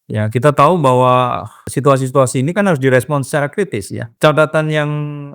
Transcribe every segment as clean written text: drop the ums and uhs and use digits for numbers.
Ya, kita tahu bahwa situasi-situasi ini kan harus direspons secara kritis ya. Catatan yang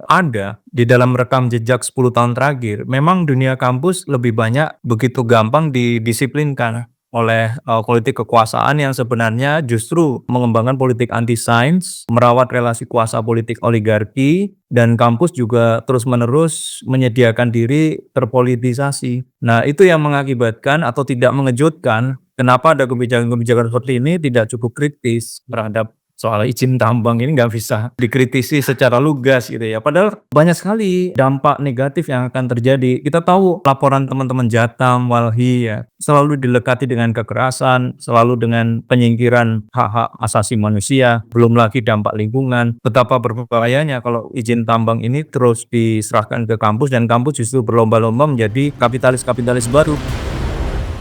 ada di dalam rekam jejak 10 tahun terakhir, memang dunia kampus lebih banyak begitu gampang didisiplinkan oleh politik kekuasaan yang sebenarnya justru mengembangkan politik anti sains, merawat relasi kuasa politik oligarki, dan kampus juga terus-menerus menyediakan diri terpolitisasi. Nah, itu yang mengakibatkan atau tidak mengejutkan kenapa ada kebijakan-kebijakan seperti ini tidak cukup kritis terhadap soal izin tambang ini nggak bisa dikritisi secara lugas gitu ya. Padahal banyak sekali dampak negatif yang akan terjadi. Kita tahu laporan teman-teman Jatam, Walhi ya, selalu dilekati dengan kekerasan, selalu dengan penyingkiran hak-hak asasi manusia, belum lagi dampak lingkungan. Betapa berbahayanya kalau izin tambang ini terus diserahkan ke kampus dan kampus justru berlomba-lomba menjadi kapitalis-kapitalis baru.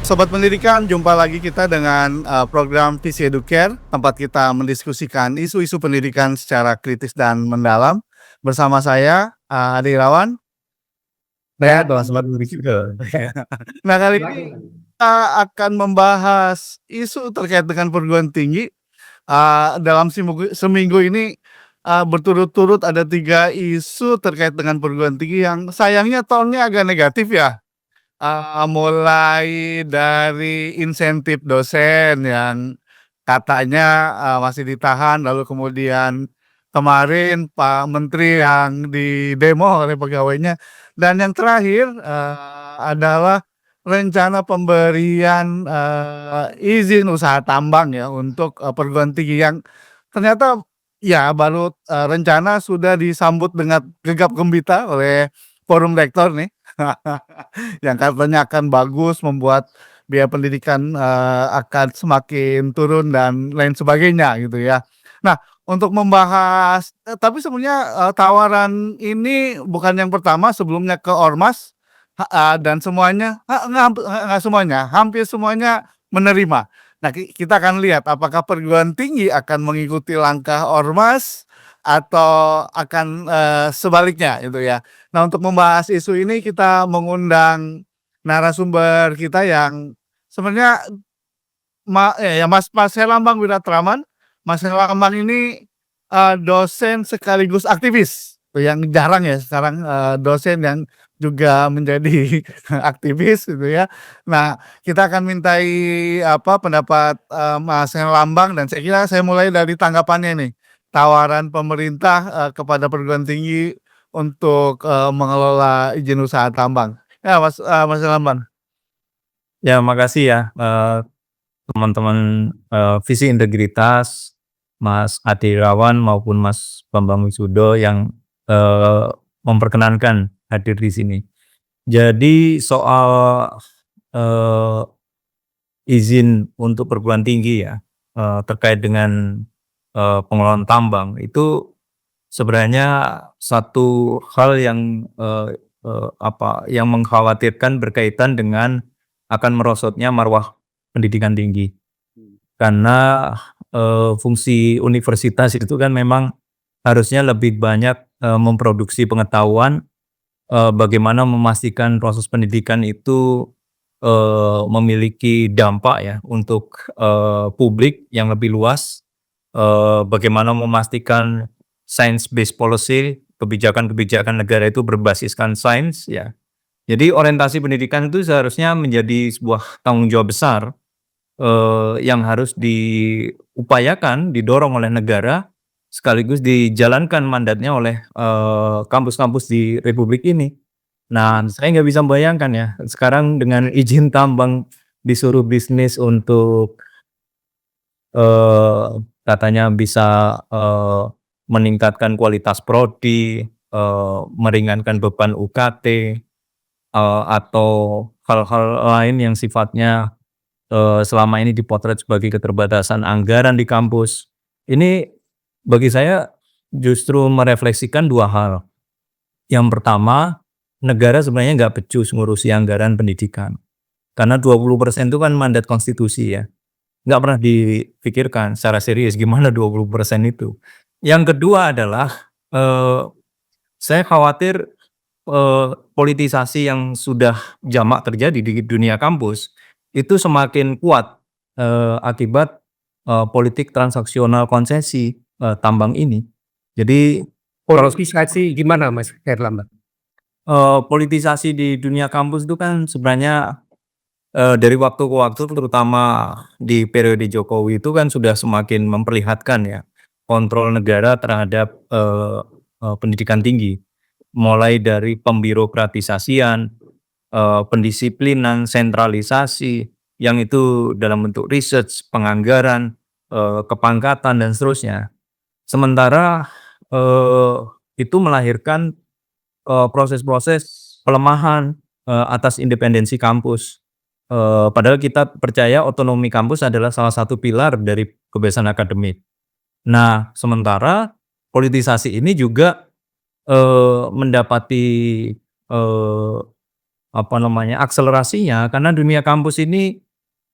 Sobat Pendidikan, jumpa lagi kita dengan program Visi Educare, tempat kita mendiskusikan isu-isu pendidikan secara kritis dan mendalam. Bersama saya, Adi Irawan. Saya adalah sobat berpikir. Nah, kali ini kita akan membahas isu terkait dengan perguruan tinggi. Dalam seminggu ini berturut-turut ada 3 isu terkait dengan perguruan tinggi yang sayangnya tone-nya agak negatif ya. Mulai dari insentif dosen yang katanya masih ditahan, lalu kemudian kemarin Pak Menteri yang didemo oleh pegawainya, dan yang terakhir adalah rencana pemberian izin usaha tambang ya untuk perguruan tinggi yang ternyata ya baru rencana sudah disambut dengan gegap gempita oleh forum rektor nih. Yang katanya akan bagus, membuat biaya pendidikan akan semakin turun dan lain sebagainya gitu ya. Nah, untuk membahas tapi sebenarnya tawaran ini bukan yang pertama, sebelumnya ke ormas dan semuanya nggak semuanya, hampir semuanya menerima. Nah, kita akan lihat apakah perguruan tinggi akan mengikuti langkah ormas atau akan sebaliknya gitu ya. Nah, untuk membahas isu ini kita mengundang narasumber kita yang sebenarnya Mas Mas Herlambang Wiratraman. Mas Herlambang ini dosen sekaligus aktivis, yang jarang ya sekarang dosen yang juga menjadi aktivis gitu ya. Nah, kita akan mintai pendapat Mas Herlambang, dan saya mulai dari tanggapannya nih, tawaran pemerintah kepada perguruan tinggi untuk mengelola izin usaha tambang. Ya, Mas Herlambang. Ya, makasih ya, teman-teman, Visi Integritas, Mas Adi Irawan maupun Mas Bambang Wisudo yang, memperkenankan hadir di sini. Jadi soal, eee, izin untuk perguruan tinggi ya, terkait dengan, pengelolaan tambang itu sebenarnya satu hal yang, yang mengkhawatirkan berkaitan dengan akan merosotnya marwah pendidikan tinggi. Karena, fungsi universitas itu kan memang harusnya lebih banyak, memproduksi pengetahuan, bagaimana memastikan proses pendidikan itu, memiliki dampak ya untuk, publik yang lebih luas, bagaimana memastikan science based policy, kebijakan-kebijakan negara itu berbasiskan sains ya. Jadi orientasi pendidikan itu seharusnya menjadi sebuah tanggung jawab besar, yang harus diupayakan, didorong oleh negara, sekaligus dijalankan mandatnya oleh, kampus-kampus di republik ini. Nah, saya nggak bisa membayangkan ya, sekarang dengan izin tambang disuruh bisnis untuk, eee, katanya bisa, meningkatkan kualitas prodi, meringankan beban UKT, atau hal-hal lain yang sifatnya selama ini dipotret sebagai keterbatasan anggaran di kampus. Ini bagi saya justru merefleksikan 2 hal. Yang pertama, negara sebenarnya nggak becus ngurusi anggaran pendidikan. Karena 20% itu kan mandat konstitusi ya. Nggak pernah dipikirkan secara serius gimana 20% itu. Yang kedua adalah, eee, saya khawatir, politisasi yang sudah jamak terjadi di dunia kampus, itu semakin kuat, akibat, politik transaksional konsesi, tambang ini. Jadi kalau Politisasi gimana Mas Herlambang? politisasi di dunia kampus itu kan sebenarnya, dari waktu ke waktu terutama di periode Jokowi itu kan sudah semakin memperlihatkan ya, kontrol negara terhadap, pendidikan tinggi. Mulai dari pembirokratisasian, pendisiplinan, sentralisasi, yang itu dalam bentuk research, penganggaran, kepangkatan dan seterusnya. Sementara, eee, itu melahirkan, proses-proses pelemahan, atas independensi kampus. Padahal kita percaya otonomi kampus adalah salah satu pilar dari kebebasan akademik. Nah, sementara politisasi ini juga, mendapati, eee, apa namanya, akselerasinya karena dunia kampus ini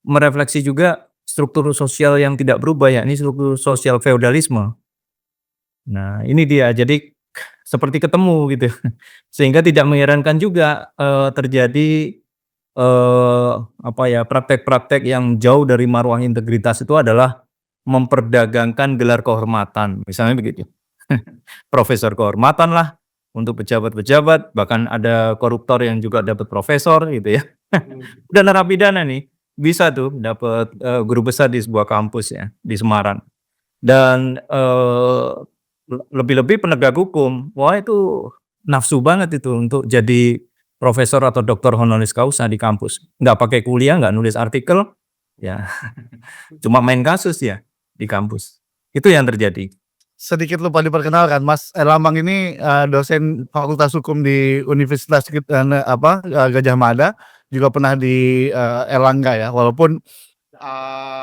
merefleksi juga struktur sosial yang tidak berubah, yakni struktur sosial feodalisme. Nah, ini dia, jadi seperti ketemu gitu. Sehingga tidak mengherankan juga, terjadi, apa ya, praktek-praktek yang jauh dari marwah integritas itu adalah memperdagangkan gelar kehormatan, misalnya begitu. Profesor kehormatan lah untuk pejabat-pejabat, bahkan ada koruptor yang juga dapat profesor gitu ya. Udah narapidana nih, bisa tuh dapat, guru besar di sebuah kampus ya, di Semarang. Dan, lebih-lebih penegak hukum, wah itu nafsu banget itu untuk jadi profesor atau doktor honoris causa di kampus. Nggak pakai kuliah, nggak nulis artikel, ya cuma main kasus ya di kampus. Itu yang terjadi. Sedikit lupa diperkenalkan, Mas Herlambang ini, dosen Fakultas Hukum di Universitas Gadjah Mada, juga pernah di, Erlangga ya, walaupun,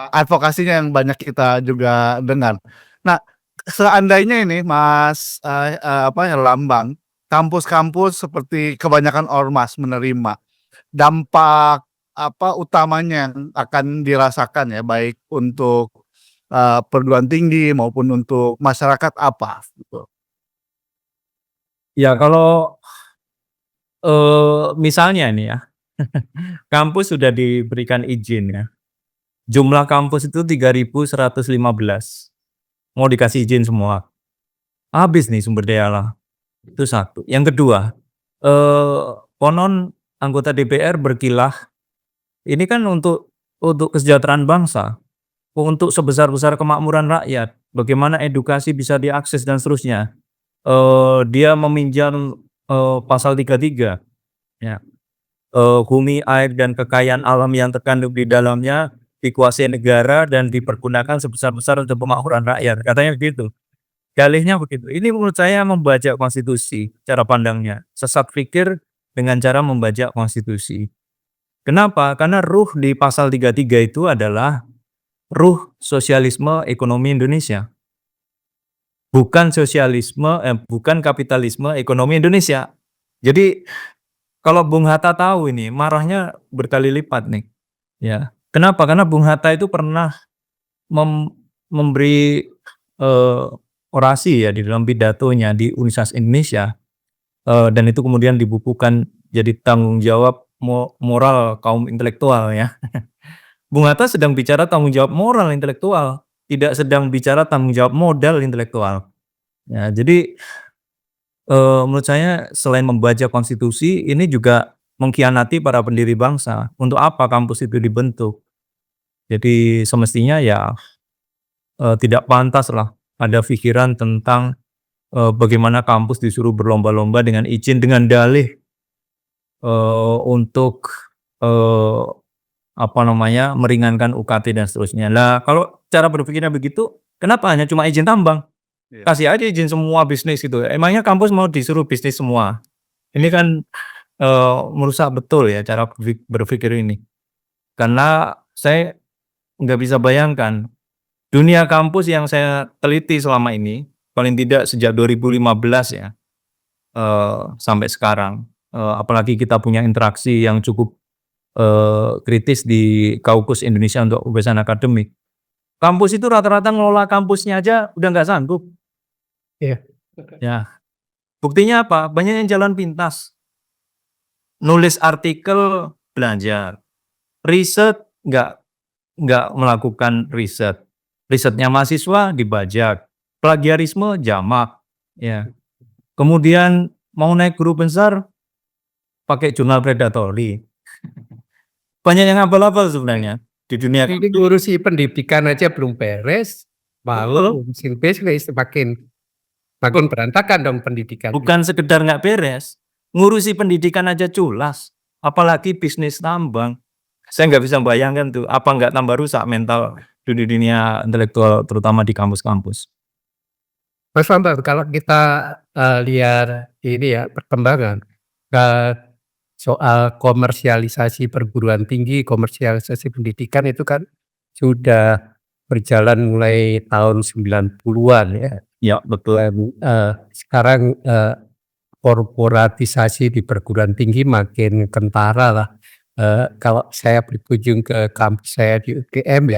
advokasinya yang banyak kita juga dengar. Nah, seandainya ini Mas, Herlambang, kampus-kampus seperti kebanyakan ormas menerima, dampak utamanya yang akan dirasakan ya, baik untuk perguruan tinggi maupun untuk masyarakat apa gitu? Ya kalau, misalnya nih ya, kampus sudah diberikan izin ya, jumlah kampus itu 3.115, mau dikasih izin semua, habis nih sumber daya alam, itu satu. Yang kedua, konon anggota DPR berkilah, ini kan untuk kesejahteraan bangsa, untuk sebesar-besar kemakmuran rakyat, bagaimana edukasi bisa diakses dan seterusnya. Dia meminjam, pasal 33 ya, bumi, air, dan kekayaan alam yang terkandung di dalamnya dikuasai negara dan dipergunakan sebesar-besar untuk pemakmuran rakyat, katanya begitu. Dalihnya begitu. Ini menurut saya membajak konstitusi, cara pandangnya. Sesat pikir dengan cara membajak konstitusi. Kenapa? Karena ruh di pasal 33 itu adalah ruh sosialisme ekonomi Indonesia. Bukan kapitalisme ekonomi Indonesia. Jadi kalau Bung Hatta tahu ini, marahnya berkali lipat nih. Ya. Kenapa? Karena Bung Hatta itu pernah memberi, orasi ya di dalam pidatonya di Universitas Indonesia, dan itu kemudian dibukukan jadi tanggung jawab moral kaum intelektual ya. Bung Hatta sedang bicara tanggung jawab moral intelektual, tidak sedang bicara tanggung jawab modal intelektual. Ya, jadi, menurut saya selain membaca konstitusi, ini juga mengkhianati para pendiri bangsa. Untuk apa kampus itu dibentuk? Jadi semestinya ya, tidak pantas lah ada pikiran tentang, bagaimana kampus disuruh berlomba-lomba dengan izin dengan dalih, untuk, eee, apa namanya, meringankan UKT dan seterusnya. Lah kalau cara berpikirnya begitu, kenapa hanya cuma izin tambang? Iya. Kasih aja izin semua bisnis gitu. Emangnya kampus mau disuruh bisnis semua? Ini kan, merusak betul ya cara berpikir ini. Karena saya nggak bisa bayangkan, dunia kampus yang saya teliti selama ini, paling tidak sejak 2015 ya, sampai sekarang, apalagi kita punya interaksi yang cukup, kritis di Kaukus Indonesia untuk kebebasan akademik. Kampus itu rata-rata ngelola kampusnya aja udah nggak sanggup. Iya. Ya, buktinya apa? Banyak yang jalan pintas. Nulis artikel belajar, riset nggak melakukan riset. risetnya mahasiswa dibajak, plagiarisme jamak, ya. Kemudian mau naik guru besar pakai jurnal predatory. Banyak yang abal-abal sebenarnya di dunia. Ini ngurusi pendidikan aja belum beres, Betul. mau ngurusin bisnis makin berantakan dong pendidikan. Bukan sekedar nggak beres, ngurusi pendidikan aja culas, apalagi bisnis tambang. Saya nggak bisa bayangkan tuh, apa nggak tambah rusak mental di dunia intelektual, terutama di kampus-kampus. Mas Lambang, kalau kita lihat ini ya perkembangan soal komersialisasi perguruan tinggi, komersialisasi pendidikan itu kan sudah berjalan mulai tahun 90-an ya. Ya, betul. Dan sekarang korporatisasi di perguruan tinggi makin kentara lah. Kalau saya berkunjung ke kampus saya di UGM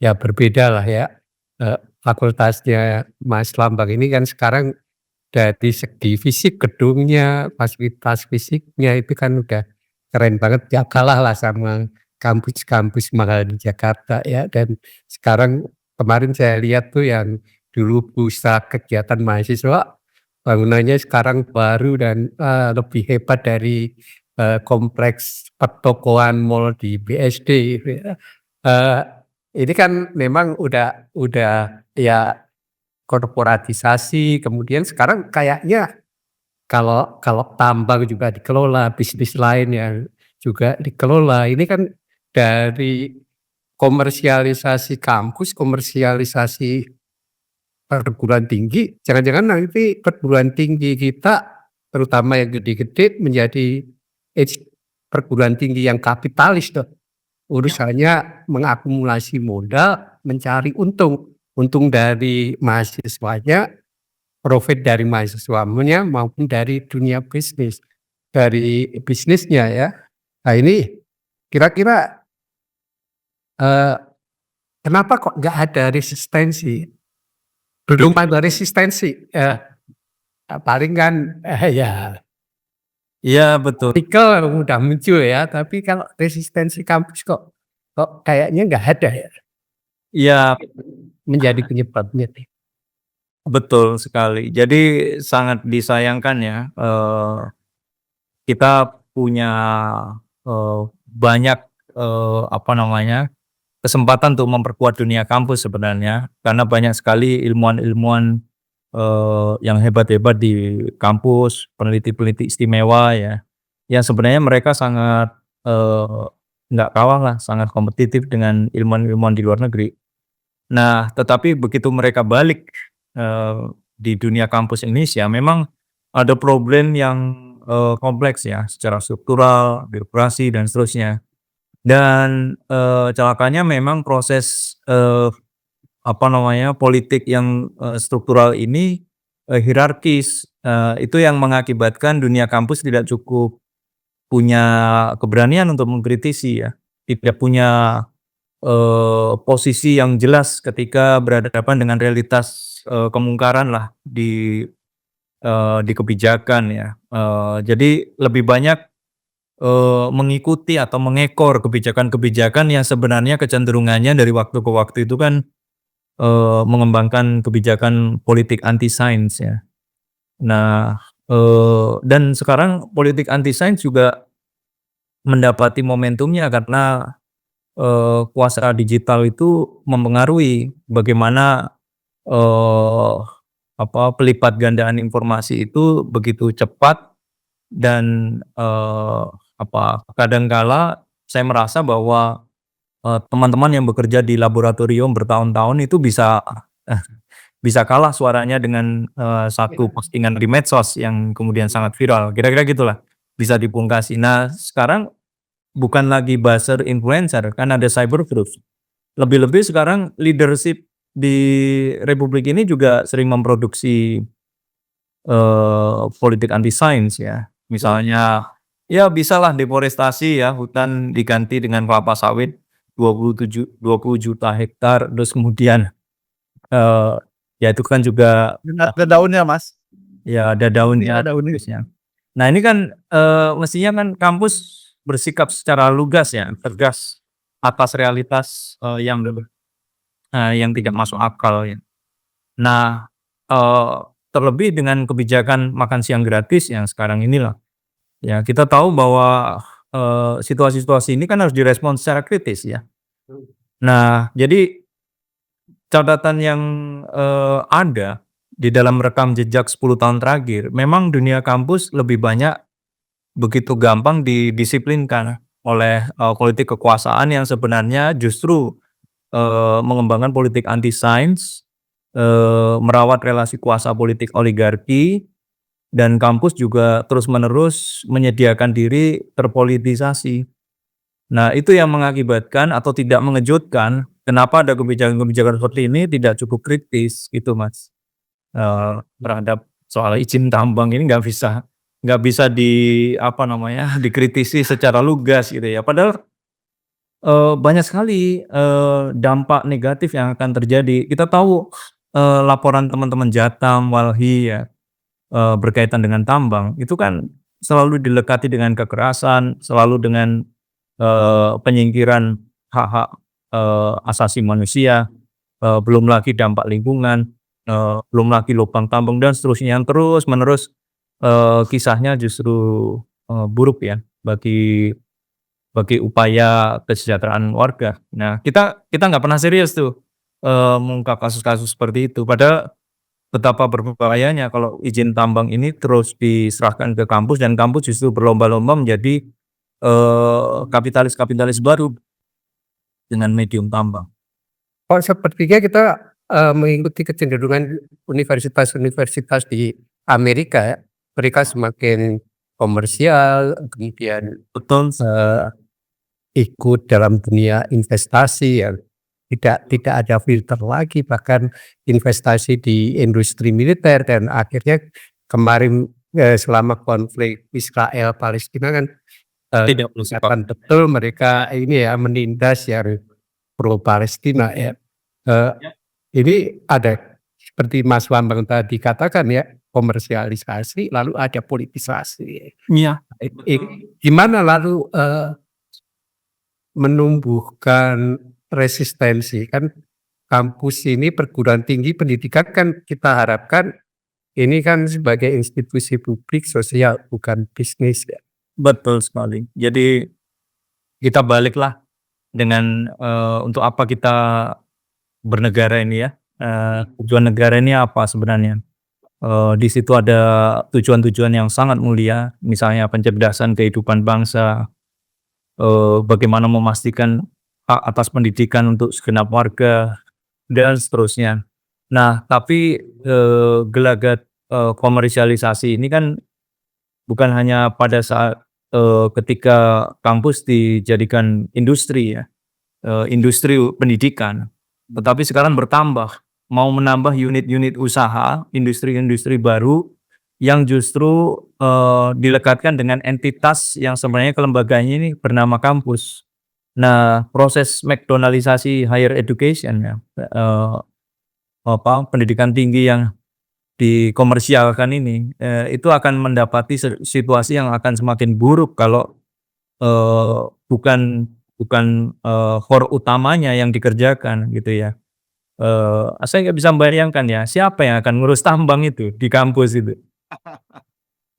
ya berbeda lah ya. Fakultasnya Mas Lambang ini kan sekarang dari segi fisik gedungnya, fasilitas fisiknya itu kan udah keren banget, gak kalah lah sama kampus-kampus mahal di Jakarta ya. Dan sekarang kemarin saya lihat tuh yang dulu pusat kegiatan mahasiswa, bangunannya sekarang baru dan lebih hebat dari kompleks pertokoan mall di BSD gitu ya. Ini kan memang udah ya korporatisasi, kemudian sekarang kayaknya kalau tambang juga dikelola, bisnis lain yang juga dikelola. Ini kan dari komersialisasi kampus, komersialisasi perguruan tinggi, jangan-jangan nanti perguruan tinggi kita, terutama yang gede-gede menjadi perguruan tinggi yang kapitalis tuh. Urusannya mengakumulasi modal, mencari untung dari mahasiswanya, profit dari mahasiswanya maupun dari dunia bisnis, dari bisnisnya ya. Nah ini kira-kira kenapa kok nggak ada resistensi? Belum ada resistensi, paling kan ya Iya, betul. artikel udah muncul ya, tapi kalau resistensi kampus kok kayaknya nggak ada ya, Iya, menjadi penyebabnya nih. betul sekali. Jadi sangat disayangkan ya, kita punya banyak apa namanya, kesempatan untuk memperkuat dunia kampus sebenarnya, karena banyak sekali ilmuwan-ilmuwan yang hebat-hebat di kampus, peneliti-peneliti istimewa ya, yang sebenarnya mereka sangat nggak kalah lah, sangat kompetitif dengan ilmuwan-ilmuwan di luar negeri. Nah, tetapi begitu mereka balik di dunia kampus Indonesia, memang ada problem yang kompleks ya, secara struktural, birokrasi dan seterusnya. Dan celakanya memang proses apa namanya, politik yang struktural ini hierarkis, itu yang mengakibatkan dunia kampus tidak cukup punya keberanian untuk mengkritisi ya, tidak punya posisi yang jelas ketika berhadapan dengan realitas kemungkaran lah di kebijakan ya. Jadi lebih banyak mengikuti atau mengekor kebijakan-kebijakan yang sebenarnya kecenderungannya dari waktu ke waktu itu kan mengembangkan kebijakan politik anti sains ya. Nah, dan sekarang politik anti sains juga mendapati momentumnya karena kuasa digital itu mempengaruhi bagaimana pelipat gandaan informasi itu begitu cepat dan kadangkala saya merasa bahwa teman-teman yang bekerja di laboratorium bertahun-tahun itu bisa kalah suaranya dengan satu postingan di medsos yang kemudian sangat viral, kira-kira gitulah, bisa dipungkasi. Nah, sekarang bukan lagi buzzer influencer, kan ada cyberproof. Lebih-lebih sekarang leadership di Republik ini juga sering memproduksi politik anti sains ya. Misalnya, ya bisalah deforestasi ya, hutan diganti dengan kelapa sawit 20 juta hektar, terus kemudian ya itu kan juga Ada daunnya, Mas. ya ada daunnya, Iya, daunnya. terusnya. Nah ini kan mestinya kan kampus bersikap secara lugas ya, tegas atas realitas yang yang tidak masuk akal ya. Nah, terlebih dengan kebijakan makan siang gratis yang sekarang inilah, ya kita tahu bahwa, situasi-situasi ini kan harus direspon secara kritis ya. Nah, jadi catatan yang, ada di dalam rekam jejak 10 tahun terakhir, memang dunia kampus lebih banyak begitu gampang didisiplinkan oleh, politik kekuasaan yang sebenarnya justru, mengembangkan politik anti sains, merawat relasi kuasa politik oligarki, dan kampus juga terus-menerus menyediakan diri terpolitisasi. Nah, itu yang mengakibatkan atau tidak mengejutkan, kenapa ada kebijakan-kebijakan seperti ini tidak cukup kritis gitu, Mas. Terhadap soal izin tambang ini nggak bisa apa namanya, dikritisi secara lugas gitu ya. Padahal, banyak sekali, dampak negatif yang akan terjadi. Kita tahu, laporan teman-teman Jatam, Walhi ya, berkaitan dengan tambang, itu kan selalu dilekati dengan kekerasan, selalu dengan, penyingkiran hak-hak, asasi manusia, belum lagi dampak lingkungan, belum lagi lubang tambang dan seterusnya yang terus-menerus, kisahnya justru, buruk ya bagi upaya kesejahteraan warga. Nah, kita nggak pernah serius tuh, mengungkap kasus-kasus seperti itu. Padahal betapa berbahayanya kalau izin tambang ini terus diserahkan ke kampus dan kampus justru berlomba-lomba menjadi, kapitalis-kapitalis baru dengan medium tambang. Oh, sepertinya kita, mengikuti kecenderungan universitas-universitas di Amerika ya. Mereka semakin komersial, kemudian, Betul. ikut dalam dunia investasi yang tidak ada filter lagi, bahkan investasi di industri militer dan akhirnya kemarin, selama konflik Israel Palestina kan, Tidak perlu kelihatan betul mereka ini ya menindas yang pro Palestina ya. Ini ada seperti Mas Bambang tadi katakan ya, komersialisasi lalu ada politisasi. Iya. Gimana lalu, menumbuhkan resistensi? Kan kampus ini perguruan tinggi pendidikan kan kita harapkan ini kan sebagai institusi publik sosial bukan bisnis ya. Betul sekali. Jadi kita baliklah dengan, untuk apa kita bernegara ini ya, tujuan negara ini apa sebenarnya. Di situ ada tujuan-tujuan yang sangat mulia, misalnya pencerdasan kehidupan bangsa, bagaimana memastikan hak atas pendidikan untuk segenap warga, dan seterusnya. Nah, tapi, gelagat, komersialisasi ini kan bukan hanya pada saat, ketika kampus dijadikan industri ya, industri pendidikan, tetapi sekarang bertambah, mau menambah unit-unit usaha, industri-industri baru yang justru, dilekatkan dengan entitas yang sebenarnya kelembagaannya ini bernama kampus. Nah, proses McDonaldisasi higher education ya, pendidikan tinggi yang dikomersialkan ini, itu akan mendapati situasi yang akan semakin buruk kalau, bukan core utamanya yang dikerjakan gitu ya. Saya nggak bisa membayangkan ya, siapa yang akan ngurus tambang itu di kampus itu?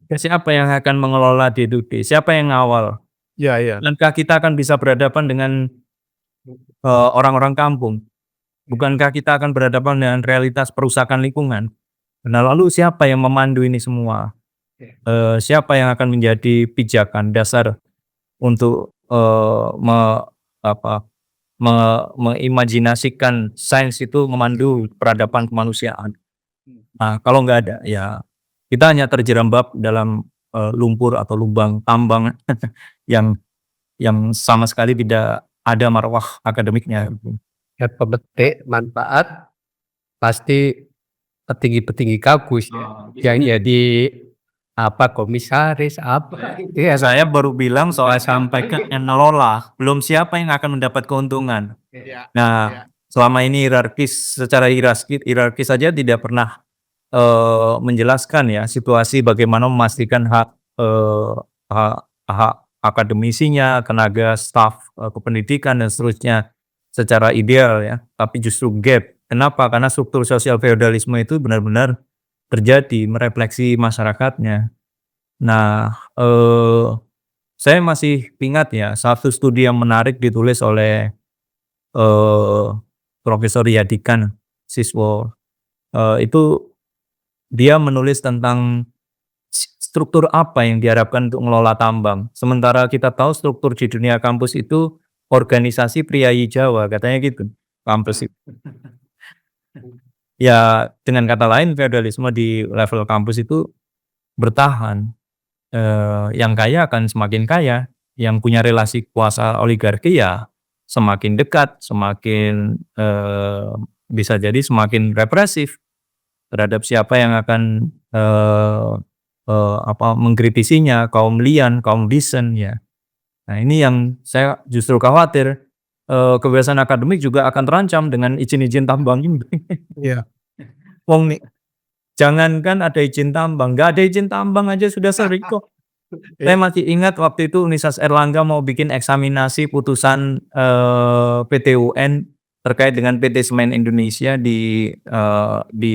Ya, siapa yang akan mengelola D2D? Siapa yang ngawal? Iya iya. Bukankah kita akan bisa berhadapan dengan, orang-orang kampung? Bukankah kita akan berhadapan dengan realitas perusakan lingkungan? Nah, lalu siapa yang memandu ini semua? Siapa yang akan menjadi pijakan dasar untuk, mengimajinasikan sains itu memandu peradaban kemanusiaan? Nah, kalau nggak ada, ya kita hanya terjerembab dalam, lumpur atau lubang tambang yang sama sekali tidak ada marwah akademiknya gitu. Ya pemetik manfaat pasti petinggi-petinggi kampus ya, yang jadi komisaris apa itu ya. Saya baru bilang soal sampaikan yang ngelola, belum siapa yang akan mendapat keuntungan. Iya. Nah, selama ini secara hierarkis saja tidak pernah, menjelaskan ya situasi bagaimana memastikan hak, hak akademisinya, tenaga staf, kependidikan dan seterusnya. secara ideal ya, tapi justru gap. Kenapa? Karena struktur sosial feodalisme itu benar-benar terjadi, merefleksi masyarakatnya. Nah, saya masih ingat ya, satu studi yang menarik ditulis oleh eh, Profesor Yadikan Siswo. Itu dia menulis tentang struktur apa yang diharapkan untuk mengelola tambang. Sementara kita tahu struktur di dunia kampus itu organisasi priayi Jawa, katanya gitu, kampus itu. Ya, dengan kata lain feodalisme di level kampus itu bertahan. Yang kaya akan semakin kaya, yang punya relasi kuasa oligarki ya semakin dekat, semakin bisa jadi semakin represif terhadap siapa yang akan mengkritisinya, kaum lian, kaum disen ya. Nah, ini yang saya justru khawatir, kebebasan akademik juga akan terancam dengan izin-izin tambang ini. Iya. Wong nih, jangankan ada izin tambang, nggak ada izin tambang aja sudah sering kok. Saya masih ingat waktu itu Universitas Erlangga mau bikin eksaminasi putusan PT UN terkait dengan PT Semen Indonesia di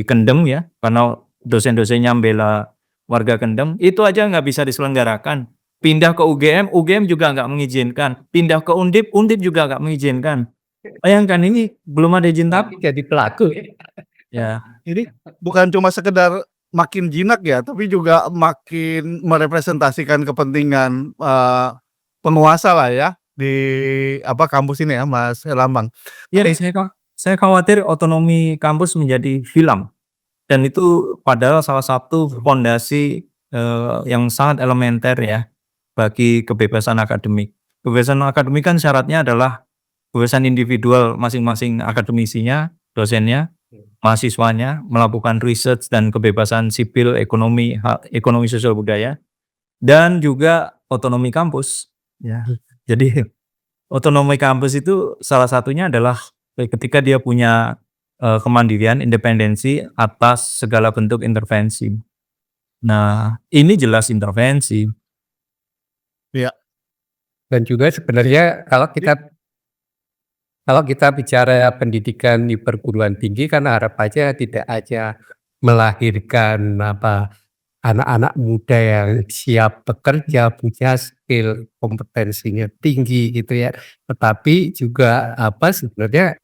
Kendeng ya, karena dosen-dosennya membela warga Kendeng, itu aja nggak bisa diselenggarakan. Pindah ke UGM, UGM juga nggak mengizinkan. Pindah ke Undip, Undip juga nggak mengizinkan. Bayangkan ini belum ada izin Tapi tapi jadi pelaku. ya. Ini bukan cuma sekedar makin jinak ya, tapi juga makin merepresentasikan kepentingan penguasa lah ya di kampus ini ya, Mas Herlambang. Ya, saya khawatir otonomi kampus menjadi hilang. Dan itu padahal salah satu fondasi yang sangat elementer ya bagi kebebasan akademik. Kebebasan akademik kan syaratnya adalah kebebasan individual masing-masing akademisinya, dosennya, mahasiswanya melakukan research dan kebebasan sipil, ekonomi, ekonomi sosial budaya, dan juga otonomi kampus. Ya, jadi otonomi kampus itu salah satunya adalah ketika dia punya kemandirian, independensi atas segala bentuk intervensi. Nah, ini jelas intervensi. Iya. Dan juga sebenarnya kalau kita bicara pendidikan di perguruan tinggi kan harapannya tidak aja melahirkan anak-anak muda yang siap bekerja, punya skill, kompetensinya tinggi gitu ya. Tetapi juga sebenarnya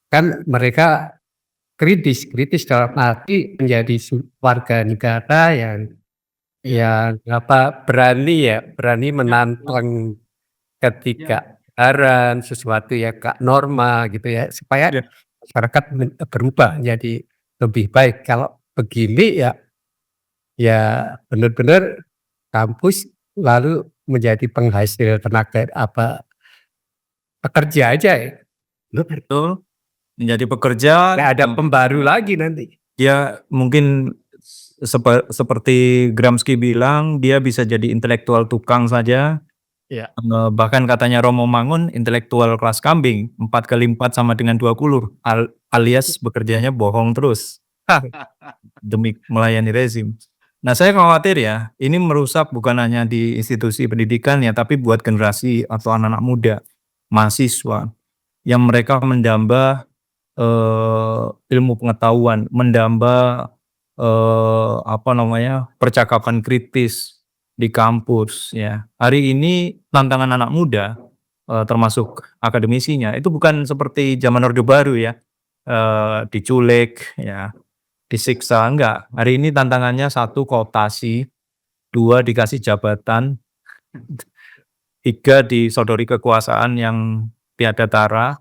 kan mereka kritis dalam arti menjadi warga negara yang berani menantang ketidakbenaran, sesuatu yang gak normal gitu ya, supaya masyarakat berubah menjadi lebih baik. Kalau begini ya benar-benar kampus lalu menjadi penghasil tenaga pekerja aja ya. Betul. Menjadi pekerja, Nggak ada pembaru lagi nanti. dia mungkin seperti Gramsci bilang, dia bisa jadi intelektual tukang saja. Iya. Bahkan katanya Romo Mangun intelektual kelas kambing, 4 kali 4 sama dengan 20, alias bekerjanya bohong terus demi melayani rezim. Nah, saya khawatir ya, ini merusak bukan hanya di institusi pendidikan ya, tapi buat generasi atau anak-anak muda, mahasiswa, yang mereka mendamba ilmu pengetahuan, mendamba percakapan kritis di kampus ya. Hari ini tantangan anak muda termasuk akademisinya itu bukan seperti zaman Orde Baru ya, diculik ya, disiksa, enggak. Hari ini tantangannya 1 kooptasi, 2 dikasih jabatan, 3 disodori kekuasaan yang tiada tara,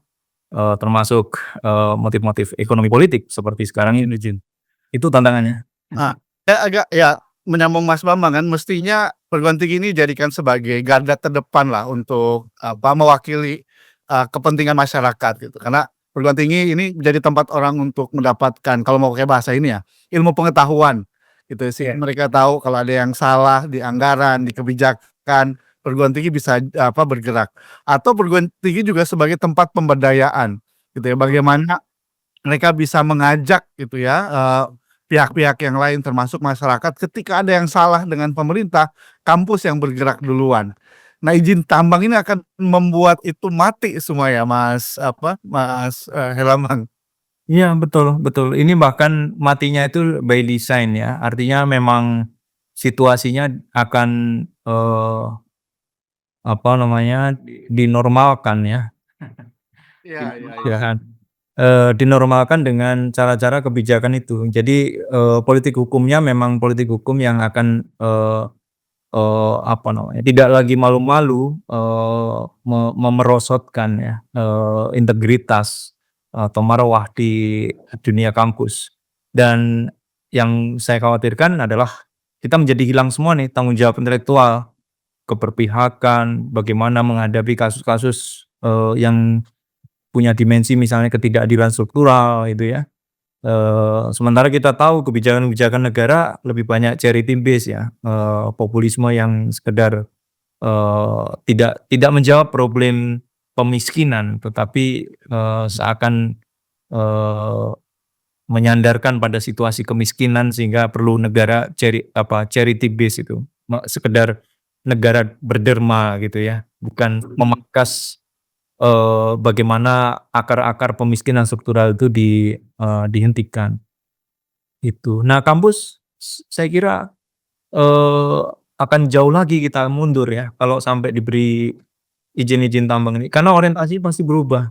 termasuk motif-motif ekonomi politik seperti sekarang ini, Jin. Itu tantangannya. Agak menyambung Mas Bambang kan, mestinya perguruan tinggi ini dijadikan sebagai garda terdepan lah untuk mewakili kepentingan masyarakat gitu. Karena perguruan tinggi ini menjadi tempat orang untuk mendapatkan, kalau mau pakai bahasa ini ya, ilmu pengetahuan gitu sih. Mereka tahu kalau ada yang salah di anggaran, di kebijakan, perguruan tinggi bisa bergerak. Atau perguruan tinggi juga sebagai tempat pemberdayaan gitu ya. Bagaimana mereka bisa mengajak gitu ya pihak-pihak yang lain termasuk masyarakat ketika ada yang salah dengan pemerintah, kampus yang bergerak duluan. Nah, izin tambang ini akan membuat itu mati semua ya, Mas Herlambang? Iya, betul betul. Ini bahkan matinya itu by design ya. Artinya memang situasinya akan, apa namanya, dinormalkan ya. Iya iya iya. Ya kan? Dinormalkan dengan cara-cara kebijakan itu. Jadi, politik hukumnya memang politik hukum yang akan, apa namanya, tidak lagi malu-malu, memerosotkan ya, integritas atau marwah di dunia kampus. Dan yang saya khawatirkan adalah kita menjadi hilang semua nih tanggung jawab intelektual, keberpihakan, bagaimana menghadapi kasus-kasus, yang punya dimensi misalnya ketidakadilan struktural itu ya. Sementara kita tahu kebijakan-kebijakan negara lebih banyak charity base ya, populisme yang sekedar, tidak menjawab problem pemiskinan, tetapi, seakan, eee, menyandarkan pada situasi kemiskinan sehingga perlu negara charity base itu, sekedar negara berderma gitu ya, bukan memangkas, bagaimana akar-akar pemiskinan struktural itu dihentikan, itu. Nah, kampus saya kira, eee, akan jauh lagi kita mundur ya kalau sampai diberi izin-izin tambang ini, karena orientasi pasti berubah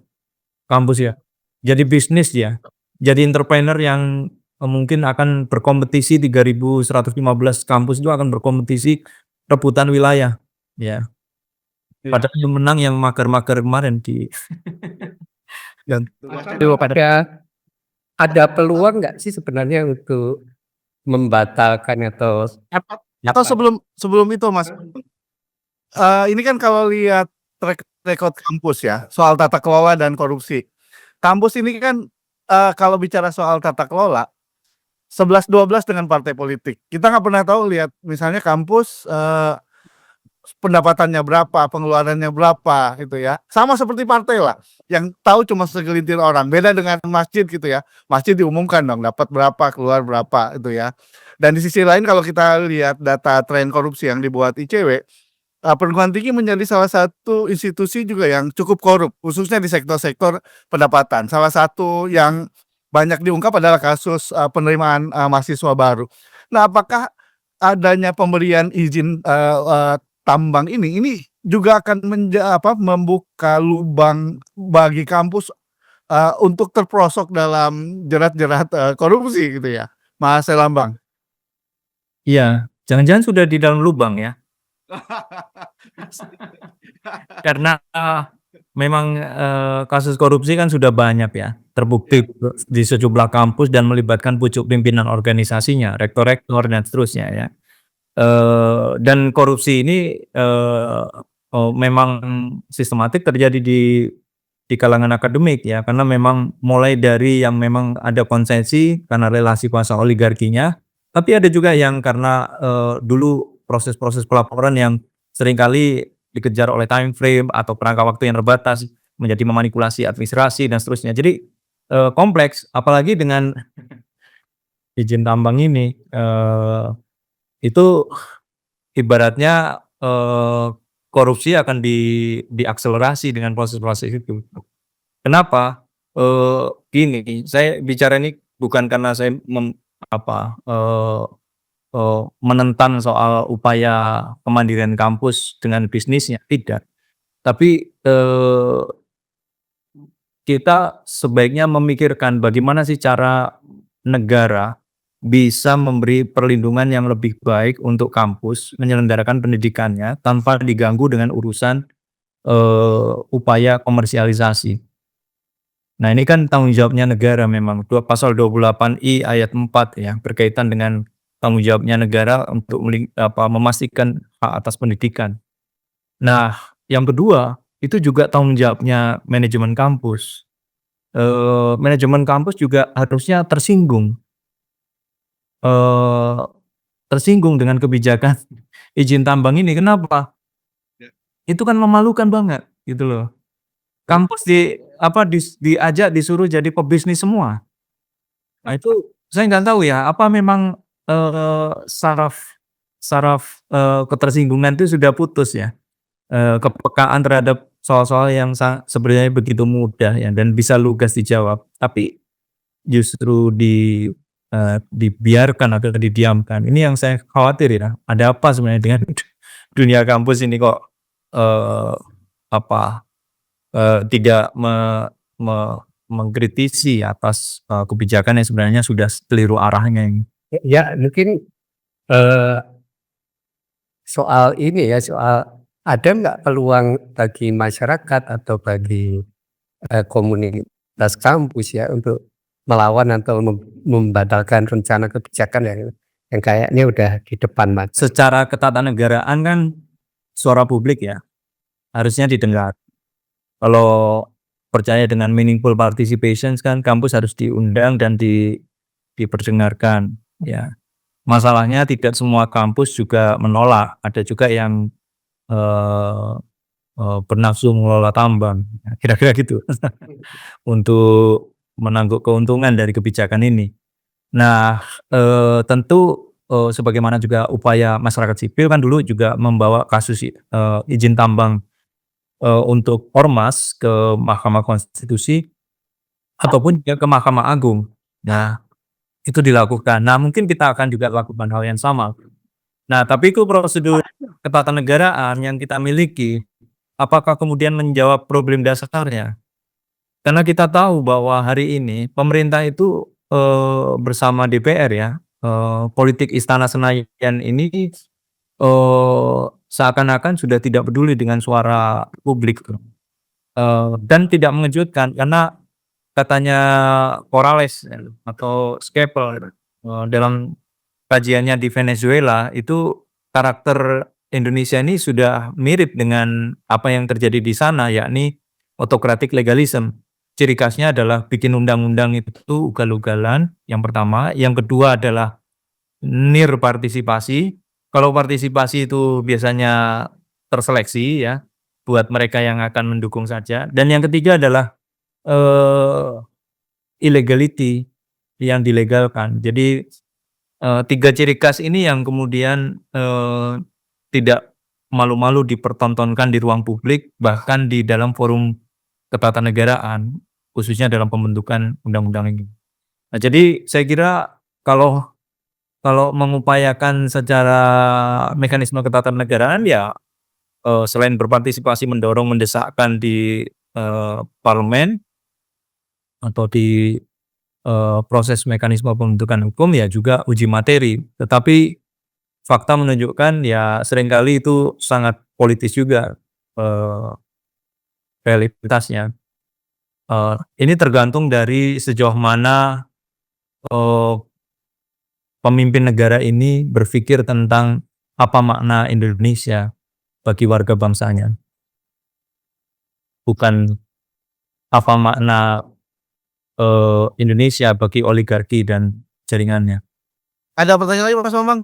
kampus ya. Jadi bisnis ya, jadi entrepreneur yang, mungkin akan berkompetisi 3.115 kampus itu akan berkompetisi rebutan wilayah, ya. Iya. Padahal yang menang yang mager-mager kemarin di yang Itu ada peluang nggak sih sebenarnya untuk membatalkan atau Atau apa? sebelum itu, Mas, ini kan kalau lihat track record kampus ya, soal tata kelola dan korupsi. Kampus ini kan, kalau bicara soal tata kelola, 11-12 dengan partai politik. Kita nggak pernah tahu lihat misalnya kampus, pendapatannya berapa, pengeluarannya berapa gitu ya. Sama seperti partai lah, yang tahu cuma segelintir orang. Beda dengan masjid gitu ya. Masjid diumumkan dong dapat berapa, keluar berapa itu ya. Dan di sisi lain kalau kita lihat data tren korupsi yang dibuat ICW, perguruan tinggi menjadi salah satu institusi juga yang cukup korup, khususnya di sektor-sektor pendapatan. Salah satu yang banyak diungkap adalah kasus, penerimaan, mahasiswa baru. Nah, apakah adanya pemberian izin, tambang ini juga akan membuka lubang bagi kampus, untuk terperosok dalam jerat-jerat, korupsi gitu ya, Mas Herlambang? iya, jangan-jangan sudah di dalam lubang ya? Karena, memang, kasus korupsi kan sudah banyak ya, terbukti di sejumlah kampus dan melibatkan pucuk pimpinan organisasinya, rektor-rektor dan seterusnya ya. Dan korupsi ini, memang sistematik terjadi di kalangan akademik ya, karena memang mulai dari yang memang ada konsesi karena relasi kuasa oligarkinya, tapi ada juga yang karena, dulu proses-proses pelaporan yang seringkali dikejar oleh time frame atau kerangka waktu yang terbatas, menjadi memanipulasi administrasi dan seterusnya. Jadi, kompleks, apalagi dengan izin tambang ini, itu ibaratnya, korupsi akan diakselerasi dengan proses-proses itu. Kenapa? Gini, saya bicara ini bukan karena saya apa, menentang soal upaya kemandirian kampus dengan bisnisnya, tidak. Tapi, kita sebaiknya memikirkan bagaimana sih cara negara bisa memberi perlindungan yang lebih baik untuk kampus menyelenggarakan pendidikannya tanpa diganggu dengan urusan, upaya komersialisasi. Nah, ini kan tanggung jawabnya negara memang, pasal 28I ayat 4 ya, berkaitan dengan tanggung jawabnya negara untuk memastikan hak atas pendidikan. Nah, yang kedua, itu juga tanggung jawabnya manajemen kampus. Manajemen kampus juga harusnya eee, tersinggung dengan kebijakan izin tambang ini. Kenapa? Ya. Itu kan memalukan banget gitu loh. Kampus diajak disuruh jadi pebisnis semua. Nah, itu saya nggak tahu ya, apa memang, saraf saraf, ketersinggungan itu sudah putus ya? kepekaan terhadap soal-soal yang sebenarnya begitu mudah ya dan bisa lugas dijawab, tapi justru dibiarkan atau didiamkan. Ini yang saya khawatir ya, ada apa sebenarnya dengan dunia kampus ini kok, eee, apa, tidak mengkritisi atas, kebijakan yang sebenarnya sudah keliru arahnya ini. Ya mungkin, eee, soal ini ya, soal ada nggak peluang bagi masyarakat atau bagi, komunitas kampus ya untuk melawan atau membatalkan rencana kebijakan yang kayaknya udah di depan mata. Secara ketatanegaraan kan suara publik ya, harusnya didengar. Kalau percaya dengan meaningful participations kan kampus harus diundang dan diperdengarkan, ya. Masalahnya tidak semua kampus juga menolak, ada juga yang, eee bernafsu mengelola tambang, kira-kira gitu, untuk menangguk keuntungan dari kebijakan ini. Nah, tentu, sebagaimana juga upaya masyarakat sipil kan dulu juga membawa kasus, izin tambang, untuk ormas ke Mahkamah Konstitusi ataupun juga ke Mahkamah Agung. Nah, itu dilakukan. Nah, mungkin kita akan juga lakukan hal yang sama. Nah, tapi itu prosedur ketatanegaraan yang kita miliki, apakah kemudian menjawab problem dasarnya? Karena kita tahu bahwa hari ini pemerintah itu, bersama DPR ya, politik Istana Senayan ini, seakan-akan sudah tidak peduli dengan suara publik, dan tidak mengejutkan karena katanya Corrales atau Skeppel, dalam kajiannya di Venezuela itu karakter Indonesia ini sudah mirip dengan apa yang terjadi di sana, yakni autocratic legalism. Ciri khasnya adalah bikin undang-undang itu ugal-ugalan, yang pertama. Yang kedua adalah partisipasi. Kalau partisipasi itu biasanya terseleksi ya, buat mereka yang akan mendukung saja. Dan yang ketiga adalah illegality, yang dilegalkan. Jadi 3 ciri khas ini yang kemudian, tidak malu-malu dipertontonkan di ruang publik, bahkan di dalam forum ketatanegaraan, khususnya dalam pembentukan undang-undang ini. Nah, jadi saya kira kalau mengupayakan secara mekanisme ketatanegaraan ya, selain berpartisipasi mendorong mendesakkan di, parlemen atau di proses mekanisme pembentukan hukum ya juga uji materi. Tetapi fakta menunjukkan ya seringkali itu sangat politis juga, realitasnya. Ini tergantung dari sejauh mana, eee, pemimpin negara ini berpikir tentang apa makna Indonesia bagi warga bangsanya. Bukan apa makna, Indonesia bagi oligarki dan jaringannya. Ada pertanyaan lagi Mas Bambang?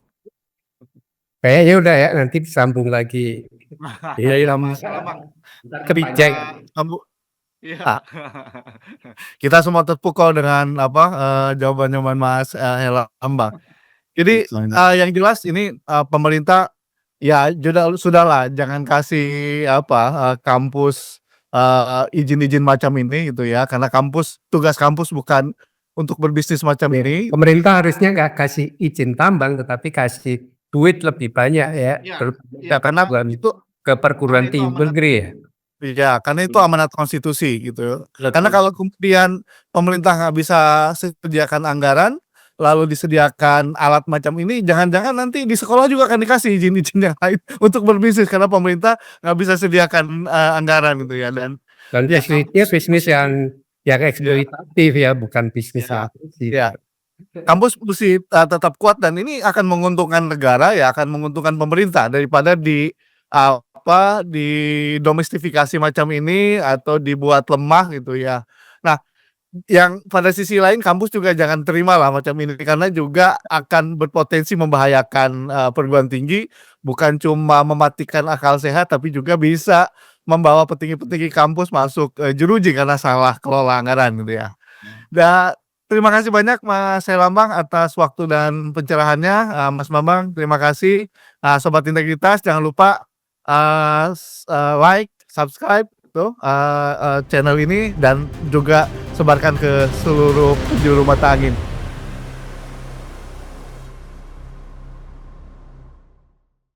Kayaknya udah ya, nanti disambung lagi. Iya, Mas. Kebijakan. Iya. Kita semua terpukau dengan apa, jawabannya Mas, Herlambang. Jadi, yang jelas ini, pemerintah ya sudahlah jangan kasih apa, kampus, izin-izin macam ini gitu ya, karena tugas kampus bukan untuk berbisnis macam ini. Pemerintah harusnya nggak kasih izin tambang, tetapi kasih duit lebih banyak ya. Karena itu ke perguruan tinggi negeri ya. iya, karena itu amanat konstitusi gitu. Karena kalau kemudian pemerintah nggak bisa sediakan anggaran, lalu disediakan alat macam ini, jangan-jangan nanti di sekolah juga akan dikasih izin-izin yang lain untuk berbisnis karena pemerintah nggak bisa sediakan, anggaran gitu ya dan bisnis yang eksploitatif ya, bukan bisnis asli. ya kampus mesti, tetap kuat dan ini akan menguntungkan negara ya, akan menguntungkan pemerintah daripada didomestifikasi macam ini atau dibuat lemah gitu ya. Nah, yang pada sisi lain kampus juga jangan terimalah macam ini karena juga akan berpotensi membahayakan, perguruan tinggi, bukan cuma mematikan akal sehat tapi juga bisa membawa petinggi-petinggi kampus masuk, jeruji karena salah kelola anggaran gitu ya. Terima kasih banyak Mas Herlambang atas waktu dan pencerahannya, Mas Bambang terima kasih. Sobat Integritas jangan lupa like, subscribe tuh, channel ini dan juga sebarkan ke seluruh penjuru mata angin.